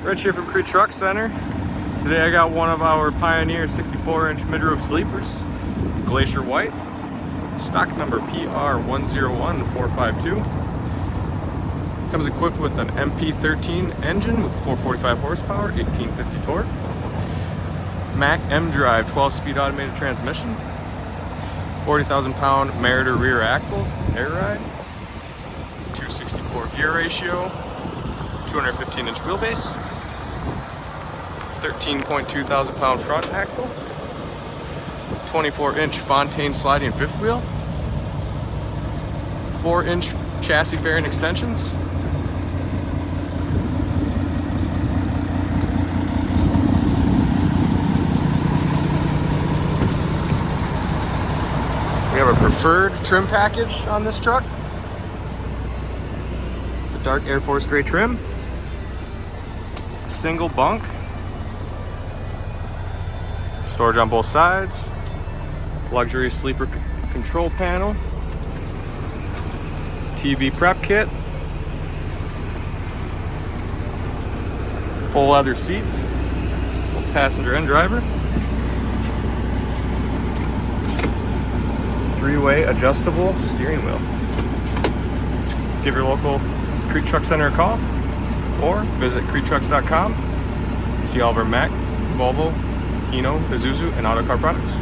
Rich here from Kriete Truck Center. Today I got one of our Pioneer 64-inch mDrive sleepers, Glacier White, stock number PR101452. Comes equipped with an MP13 engine with 445 horsepower, 1850 torque, MACK mDrive 12-speed automated transmission, 40,000-pound Meriter rear axles, air ride, 264 gear ratio, 215-inch wheelbase, 13.2 thousand pound front axle, 24-inch Fontaine sliding fifth wheel, 4-inch chassis bearing extensions, we have a preferred trim package on this truck. The dark Air Force gray trim, single bunk, storage on both sides, luxury sleeper control panel, TV prep kit, full leather seats, both passenger and driver, 3-way adjustable steering wheel. Give your local Kriete Truck Center a call or visit KrieteTrucks.com to see all of our MACK, Volvo, Hino, Isuzu, and Autocar products.